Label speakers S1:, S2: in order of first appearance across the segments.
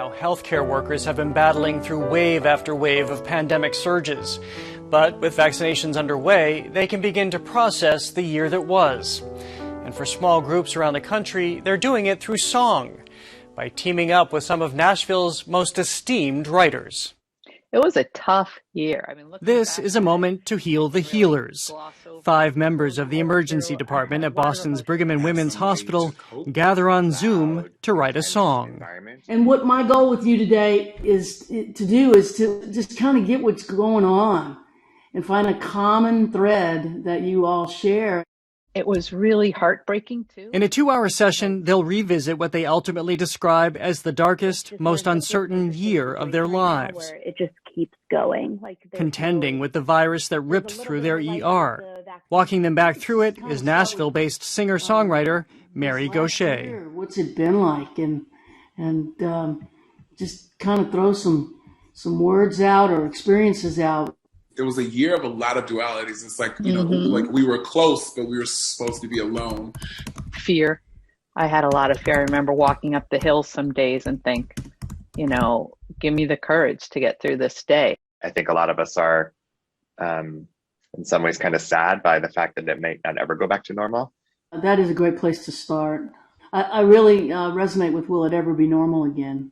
S1: Now, healthcare workers have been battling through wave after wave of pandemic surges. But with vaccinations underway, they can begin to process the year that was. And for small groups around the country, they're doing it through song, by teaming up with some of Nashville's most esteemed writers.
S2: It was a tough year.
S1: This is a moment to heal the healers. 5 members of the emergency department at Boston's Brigham and Women's Hospital gather on Zoom to write a song.
S3: And what my goal with you today is to just kind of get what's going on and find a common thread that you all share.
S2: It was really heartbreaking, too.
S1: In a 2-hour session, they'll revisit what they ultimately describe as the darkest, most uncertain year of their lives.
S4: It just keeps going.
S1: Contending with the virus that ripped through their ER. Walking them back through it is Nashville-based singer-songwriter Mary Gauthier.
S3: What's it been like? And just kind of throw some words out or experiences out.
S5: It was a year of a lot of dualities. It's like, you know, like we were close, but we were supposed to be alone.
S2: Fear. I had a lot of fear. I remember walking up the hill some days and think, you know, give me the courage to get through this day.
S6: I think a lot of us are in some ways kind of sad by the fact that it may not ever go back to normal.
S3: That is a great place to start. I really resonate with will it ever be normal again?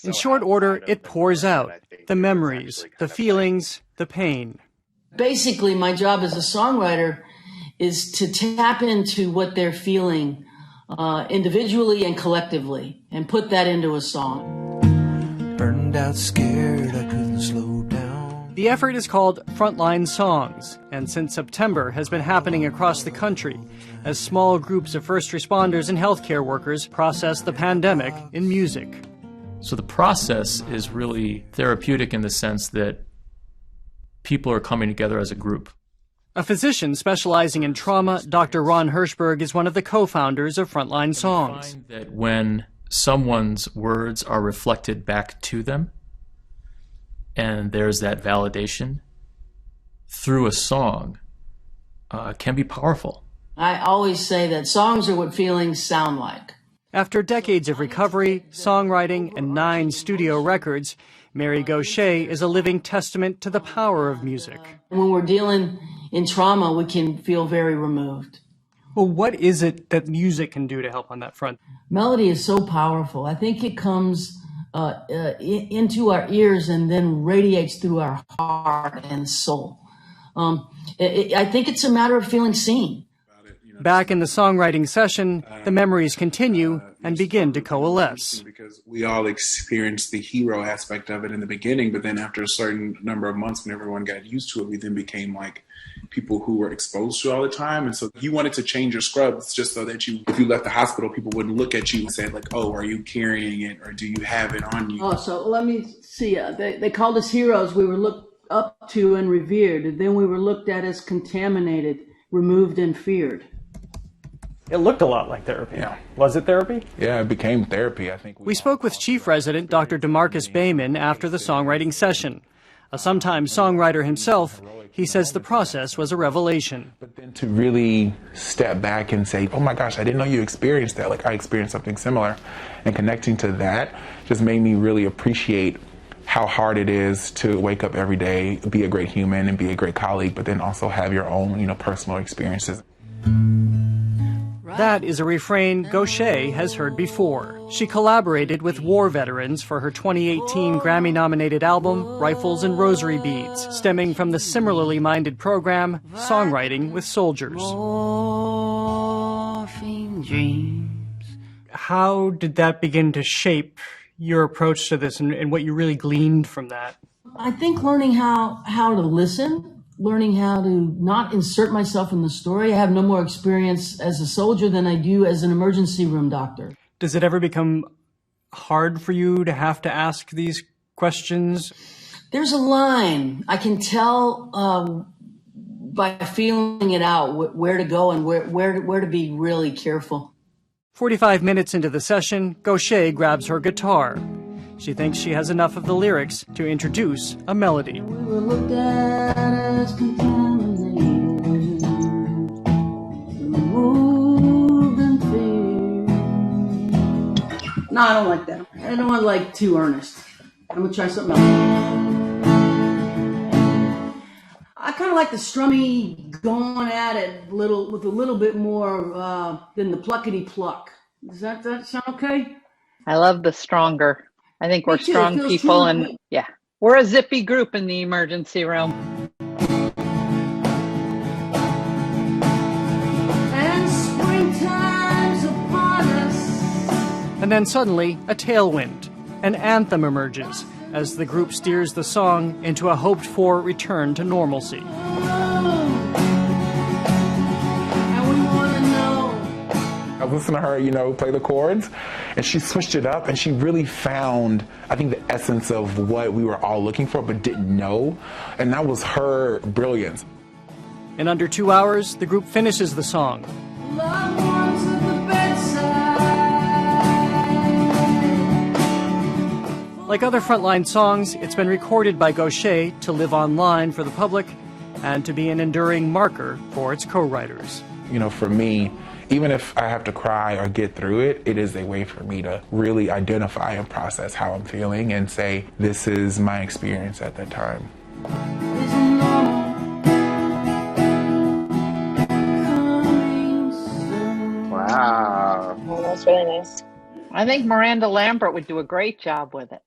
S1: In short order, it pours out. The memories, the feelings, the pain.
S3: Basically, my job as a songwriter is to tap into what they're feeling individually and collectively and put that into a song.
S7: Burned out scared, I couldn't slow down.
S1: The effort is called Frontline Songs, and since September has been happening across the country as small groups of first responders and healthcare workers process the pandemic in music.
S8: So the process is really therapeutic in the sense that people are coming together as a group.
S1: A physician specializing in trauma, Dr. Ron Hirschberg is one of the co-founders of Frontline Songs.
S8: I find that when someone's words are reflected back to them, and there's that validation through a song, can be powerful.
S3: I always say that songs are what feelings sound like.
S1: After decades of recovery, songwriting, and 9 studio records, Mary Gauthier is a living testament to the power of music.
S3: When we're dealing in trauma, we can feel very removed.
S1: Well, what is it that music can do to help on that front?
S3: Melody is so powerful. I think it comes into our ears and then radiates through our heart and soul. I think it's a matter of feeling seen.
S1: Back in the songwriting session, the memories continue and begin to coalesce.
S5: Because we all experienced the hero aspect of it in the beginning, but then after a certain number of months, when everyone got used to it, we then became like people who were exposed to it all the time. And so you wanted to change your scrubs just so that if you left the hospital, people wouldn't look at you and say like, oh, are you carrying it or do you have it on you?
S3: Oh, so let me see. They called us heroes. We were looked up to and revered. And then we were looked at as contaminated, removed and feared.
S1: It looked a lot like therapy.
S5: Yeah.
S1: Was it therapy?
S5: Yeah, it became therapy, I think.
S1: We spoke with Chief Resident Dr. DeMarcus Bayman after the songwriting session. A sometime songwriter himself, he says the process was a revelation.
S5: But then to really step back and say, oh my gosh, I didn't know you experienced that. Like I experienced something similar. And connecting to that just made me really appreciate how hard it is to wake up every day, be a great human and be a great colleague, but then also have your own, personal experiences.
S1: That is a refrain Gauthier has heard before. She collaborated with war veterans for her 2018 Grammy-nominated album, Rifles and Rosary Beads, stemming from the similarly minded program, Songwriting with Soldiers. How did that begin to shape your approach to this and what you really gleaned from that?
S3: I think learning how to listen, learning how to not insert myself in the story. I have no more experience as a soldier than I do as an emergency room doctor.
S1: Does it ever become hard for you to have to ask these questions?
S3: There's a line. I can tell by feeling it out where to go and where to be really careful.
S1: 45 minutes into the session, Gauthier grabs her guitar. She thinks she has enough of the lyrics to introduce a melody.
S3: We were looked at as contaminated, removed and feared. No, I don't like that. I don't want like too earnest. I'm gonna try something else. I kind of like the strummy, going at it with a little bit more than the pluckety pluck. Does that sound okay?
S2: I love the stronger. I think
S3: Me
S2: we're
S3: too. It
S2: strong
S3: feels
S2: people,
S3: true.
S2: and yeah, we're a zippy group in the emergency room.
S3: And springtime's upon us.
S1: And then suddenly, a tailwind. An anthem emerges as the group steers the song into a hoped-for return to normalcy.
S3: And we want to know.
S9: I was listening to her, play the chords, and she switched it up, and she really found, I think, the essence of what we were all looking for but didn't know, and that was her brilliance.
S1: In under 2 hours, the group finishes the song.
S3: Loved ones at the bedside.
S1: Like other Frontline songs, it's been recorded by Gauthier to live online for the public and to be an enduring marker for its co-writers.
S9: For me, even if I have to cry or get through it, it is a way for me to really identify and process how I'm feeling and say, this is my experience at that time.
S6: Wow.
S4: Oh, that's really nice.
S2: I think Miranda Lambert would do a great job with it.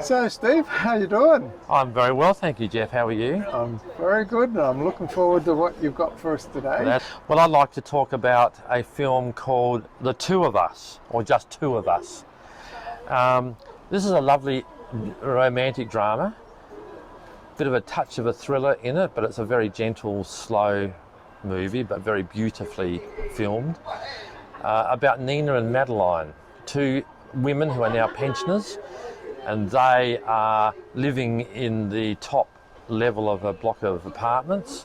S10: So, Steve, how you doing?
S11: I'm very well, thank you, Jeff. How are you?
S10: I'm very good, and I'm looking forward to what you've got for us today.
S11: Well, I'd like to talk about a film called The Two of Us, or Just Two of Us. This is a lovely romantic drama, bit of a touch of a thriller in it, but it's a very gentle, slow movie, but very beautifully filmed, about Nina and Madeline, two women who are now pensioners, and they are living in the top level of a block of apartments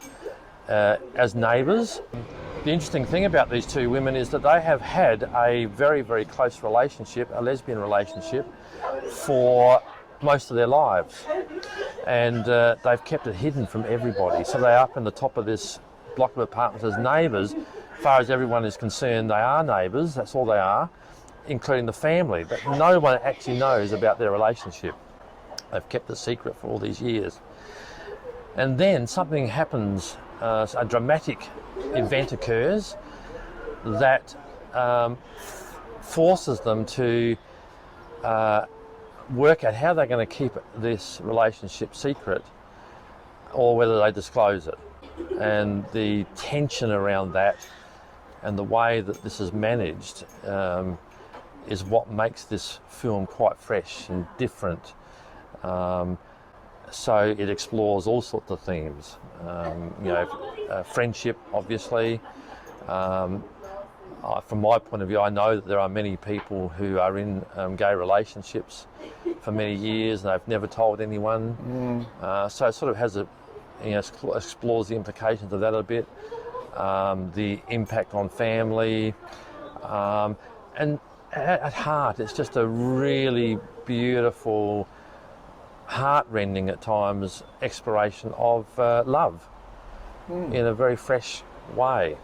S11: as neighbours. The interesting thing about these two women is that they have had a very, very close relationship, a lesbian relationship, for most of their lives. And they've kept it hidden from everybody. So they're up in the top of this block of apartments as neighbours. As far as everyone is concerned, they are neighbours, that's all they are, including the family, but no one actually knows about their relationship. They've kept it secret for all these years. And then something happens, a dramatic event occurs that forces them to work out how they're going to keep this relationship secret or whether they disclose it. And the tension around that and the way that this is managed is what makes this film quite fresh and different. So it explores all sorts of themes. Friendship, obviously. From my point of view, I know that there are many people who are in gay relationships for many years and they've never told anyone. So it sort of has explores the implications of that a bit, the impact on family, and at heart, it's just a really beautiful, heart-rending at times exploration of love in a very fresh way.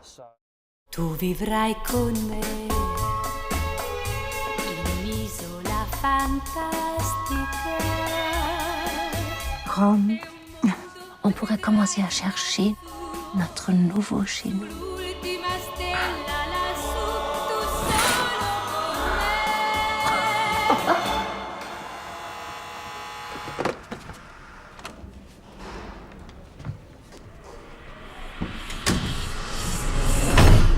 S11: So.
S12: Tu vivrai con me in un'isola fantastica. Rome, on pourrait commencer à chercher notre nouveau chez nous.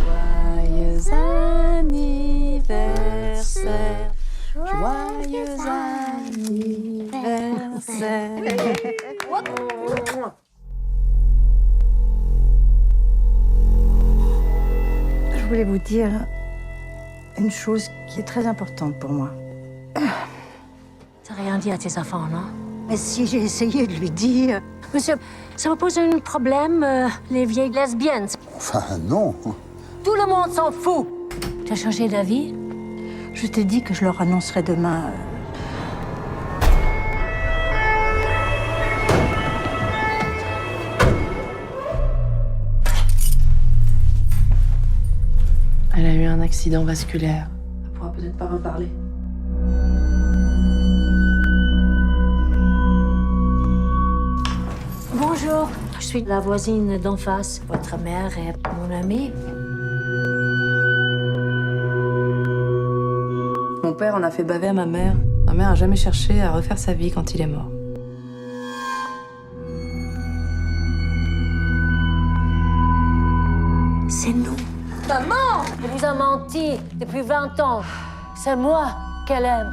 S13: Joyeux anniversaire, joyeux anniversaire.
S14: Je voulais vous dire une chose qui est très importante pour moi.
S12: T'as rien dit à tes enfants, non?
S14: Mais si j'ai essayé de lui dire...
S12: Monsieur, ça vous pose un problème, les vieilles lesbiennes?
S15: Enfin, non.
S12: Tout le monde s'en fout. Tu as changé d'avis?
S14: Je t'ai dit que je leur annoncerai demain.
S13: Elle a eu un accident vasculaire. Elle pourra peut-être pas reparler.
S12: Bonjour, je suis la voisine d'en face. Votre mère est mon amie.
S13: Mon père en a fait baver à ma mère. Ma mère a jamais cherché à refaire sa vie quand il est mort.
S12: C'est nous. Maman! Elle vous a menti depuis 20 ans. C'est moi qu'elle aime.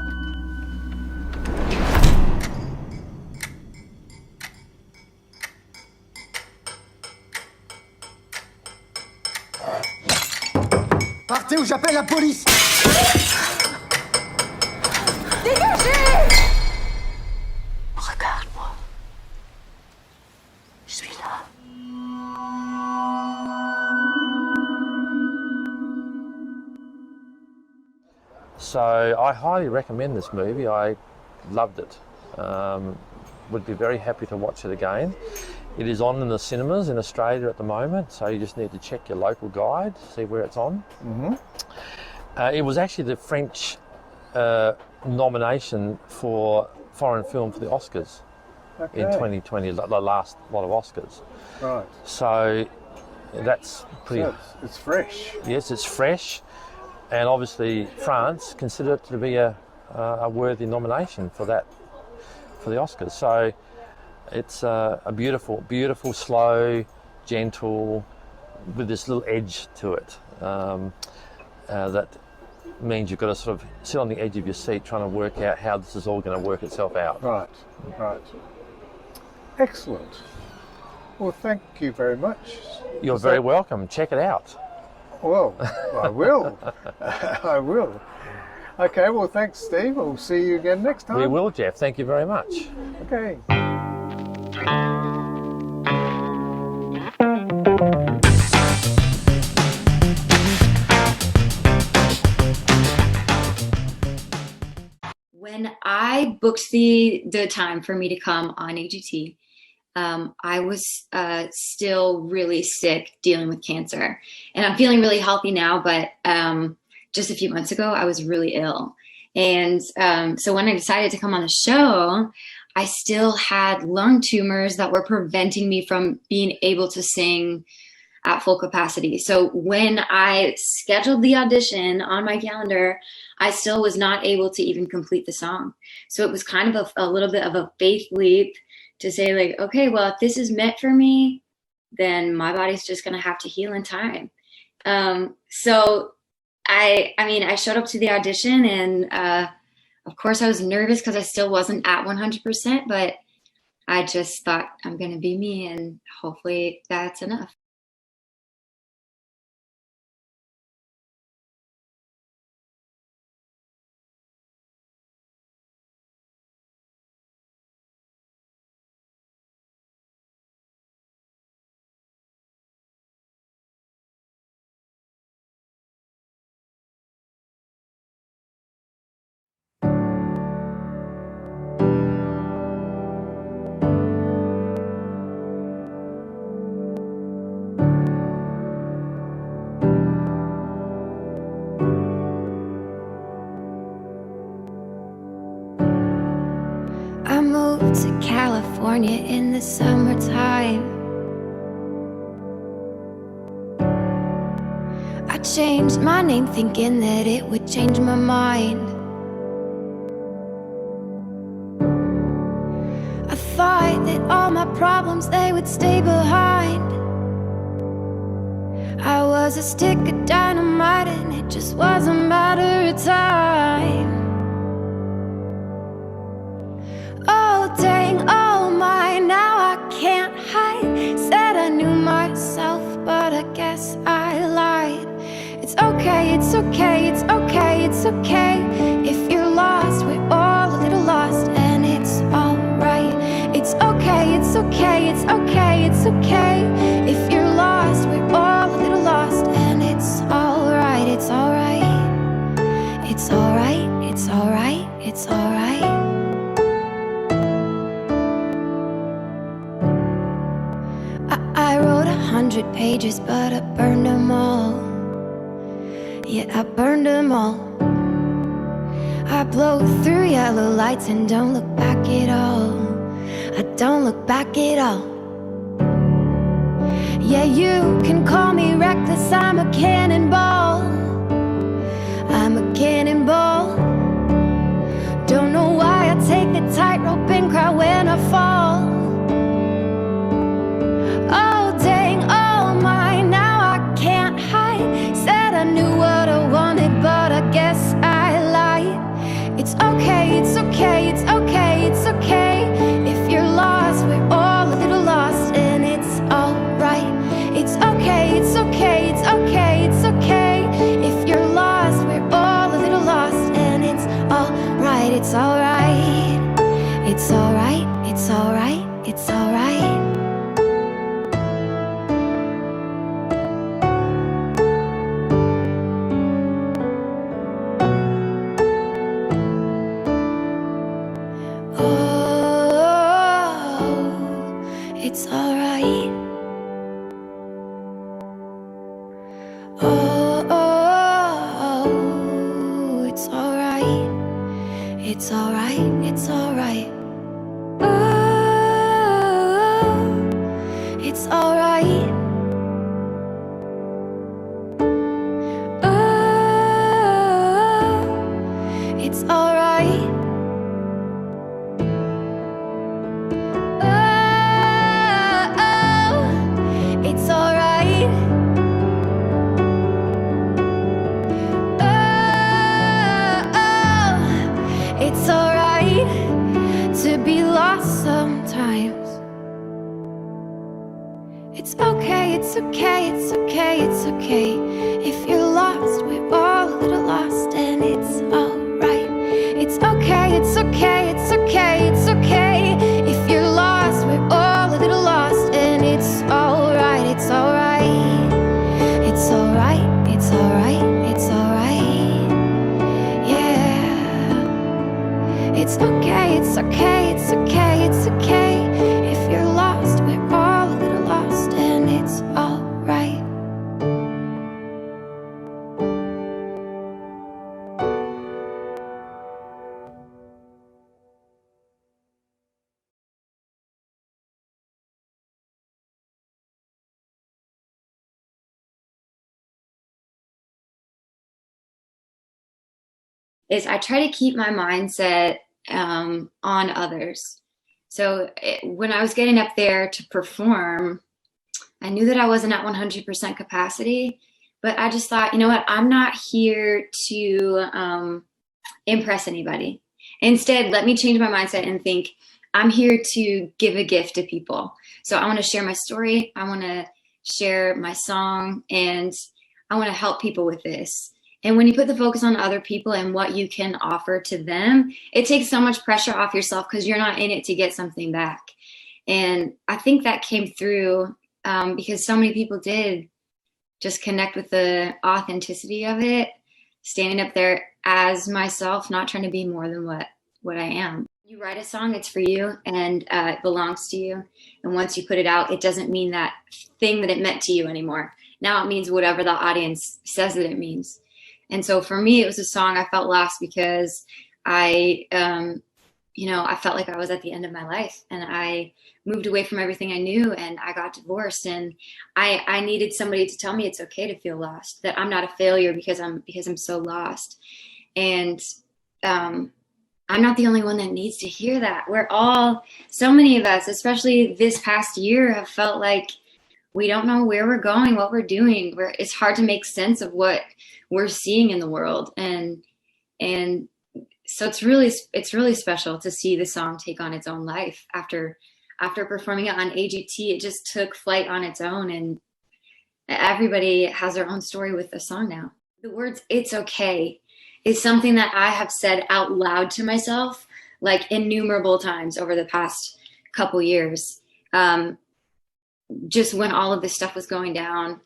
S15: Partez ou j'appelle la police!
S12: Dégagez! Regarde-moi. Je suis là.
S11: So I highly recommend this movie. I loved it. Would be very happy to watch it again. It is on in the cinemas in Australia at the moment, so you just need to check your local guide, see where it's on. It was actually the French nomination for foreign film for the Oscars in 2020, the last lot of Oscars.
S10: Right.
S11: So that's pretty...
S10: So it's fresh.
S11: Yes, it's fresh. And obviously France considered it to be a worthy nomination for that, for the Oscars. So it's a beautiful, beautiful, slow, gentle, with this little edge to it. That means you've got to sort of sit on the edge of your seat trying to work out how this is all going to work itself out.
S10: Right, right. Excellent. Well, thank you very much.
S11: You're very welcome. Check it out.
S10: Well, I will. I will. Okay, well, thanks, Steve. We'll see you again next time.
S11: We will, Jeff. Thank you very much.
S10: Okay.
S16: When I booked the time for me to come on AGT, I was still really sick, dealing with cancer, and I'm feeling really healthy now. But just a few months ago, I was really ill, and so when I decided to come on the show, I still had lung tumors that were preventing me from being able to sing at full capacity. So when I scheduled the audition on my calendar, I still was not able to even complete the song. So it was kind of a little bit of a faith leap to say, like, okay, well, if this is meant for me, then my body's just going to have to heal in time. So I mean, I showed up to the audition, and of course I was nervous because I still wasn't at 100%, but I just thought, I'm going to be me, and hopefully that's enough.
S17: I moved to California in the summertime. I changed my name thinking that it would change my mind. I thought that all my problems, they would stay behind. I was a stick of dynamite and it just was a matter of time. Oh dang, oh my, now I can't hide. Said I knew myself, but I guess I lied. It's okay, it's okay, it's okay, it's okay. If you're lost, we're all a little lost, and it's alright. It's okay, it's okay, it's okay, it's okay. If you're lost, we're all a little lost, and it's alright, it's alright. It's alright, it's alright, it's alright. I wrote 100 pages, but I burned them all. Yeah, I burned them all. I blow through yellow lights and don't look back at all. I don't look back at all. Yeah, you can call me reckless, I'm a cannonball. I'm a cannonball. Don't know why I take the tightrope and cry when I fall. Oh dang, oh my, now I can't hide. Said I knew what I wanted, but I guess I lied. It's okay, it's okay, it's okay, it's okay. If you're lost, we're all a little lost, and it's alright. It's okay, it's okay, it's okay, it's okay. If you're lost, we're all a little lost, and it's alright, it's alright. It's alright, it's alright, it's alright. It's alright. Oh, it's alright. It's alright. It's alright. Oh, it's alright. Oh, it's alright. It's alright. Oh, it's alright to be lost sometimes. It's okay, it's okay, it's okay, it's okay. If you're lost, we're all a little lost, and it's alright. It's okay, it's okay, it's okay, it's okay. If you're lost, we're all a little lost, and it's alright, it's alright. It's alright, it's alright, it's alright. Yeah. It's okay, it's okay, it's okay, it's okay. If you're lost, we're all a little lost, and it's alright.
S16: Is I try to keep my mindset on others. So when I was getting up there to perform, I knew that I wasn't at 100% capacity, but I just thought, you know what, I'm not here to impress anybody. Instead, let me change my mindset and think, I'm here to give a gift to people. So I want to share my story. I want to share my song, and I want to help people with this. And when you put the focus on other people and what you can offer to them, it takes so much pressure off yourself because you're not in it to get something back. And I think that came through because so many people did just connect with the authenticity of it, standing up there as myself, not trying to be more than what I am. You write a song, it's for you, and it belongs to you. And once you put it out, it doesn't mean that thing that it meant to you anymore. Now it means whatever the audience says that it means. And so for me, it was a song I felt lost because I felt like I was at the end of my life, and I moved away from everything I knew, and I got divorced, and I needed somebody to tell me it's okay to feel lost, that I'm not a failure because I'm so lost. And I'm not the only one that needs to hear that. So many of us, especially this past year, have felt like we don't know where we're going, what we're doing. It's hard to make sense of what we're seeing in the world. And so it's really special to see the song take on its own life. After performing it on AGT, it just took flight on its own, and everybody has their own story with the song now. The words "it's okay" is something that I have said out loud to myself like innumerable times over the past couple years. Just when all of this stuff was going down,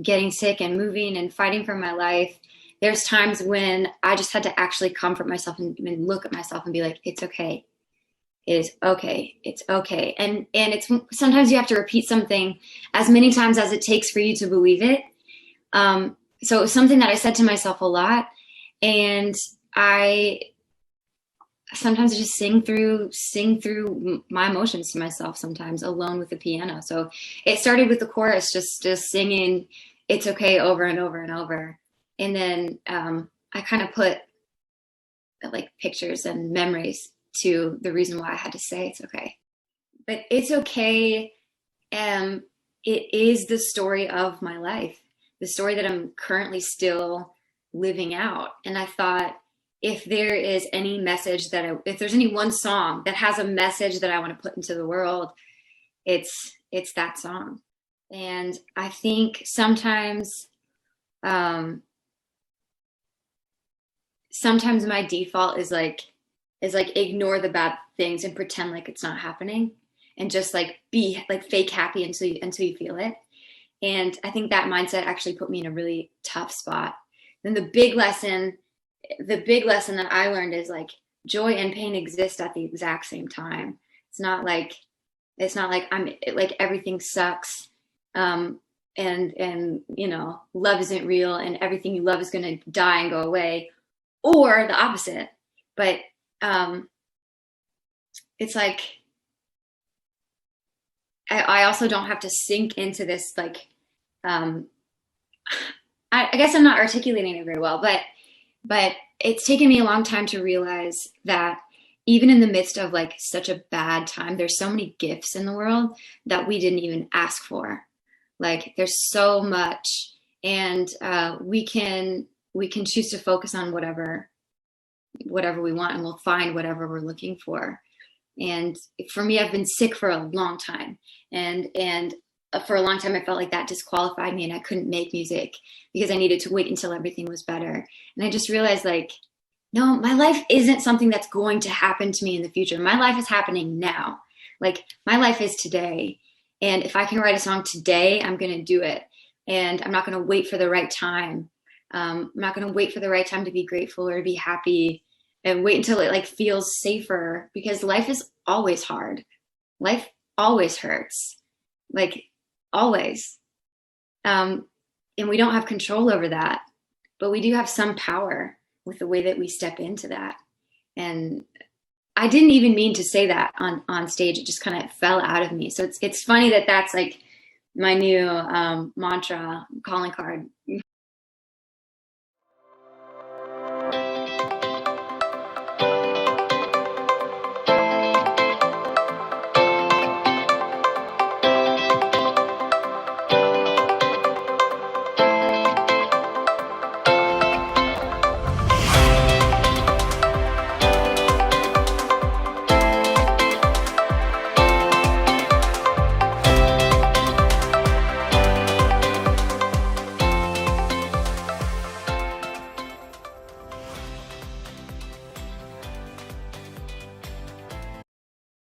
S16: getting sick and moving and fighting for my life, there's times when I just had to actually comfort myself and look at myself and be like, it's okay. It is okay. It's okay. And it's sometimes you have to repeat something as many times as it takes for you to believe it. So it was something that I said to myself a lot. And I sometimes just sing through my emotions to myself, sometimes alone with the piano. So it started with the chorus, just singing "It's Okay" over and over and over. And then I kind of put like pictures and memories to the reason why I had to say it's okay. But it's okay. It is the story of my life, the story that I'm currently still living out. And I thought, if there is any message if there's any one song that has a message that I want to put into the world, it's that song. And I think sometimes my default is like ignore the bad things and pretend like it's not happening, and just like be like fake happy until you feel it. And I think that mindset actually put me in a really tough spot. Then the big lesson that I learned is like joy and pain exist at the exact same time. It's not like I'm like everything sucks, and you know, love isn't real and everything you love is going to die and go away, or the opposite. But it's like I also don't have to sink into this like I guess I'm not articulating it very well, but it's taken me a long time to realize that even in the midst of like such a bad time, there's so many gifts in the world that we didn't even ask for. Like there's so much, and we can choose to focus on whatever we want, and we'll find whatever we're looking for. And for me, I've been sick for a long time, and for a long time, I felt like that disqualified me and I couldn't make music because I needed to wait until everything was better. And I just realized like, no, my life isn't something that's going to happen to me in the future. My life is happening now. Like my life is today. And if I can write a song today, I'm going to do it. And I'm not going to wait for the right time. I'm not going to wait for the right time to be grateful or to be happy, and wait until it like feels safer, because life is always hard. Life always hurts. Like always. And we don't have control over that, but we do have some power with the way that we step into that. And I didn't even mean to say that on stage. It just kind of fell out of me. So it's funny that that's like my new mantra, calling card.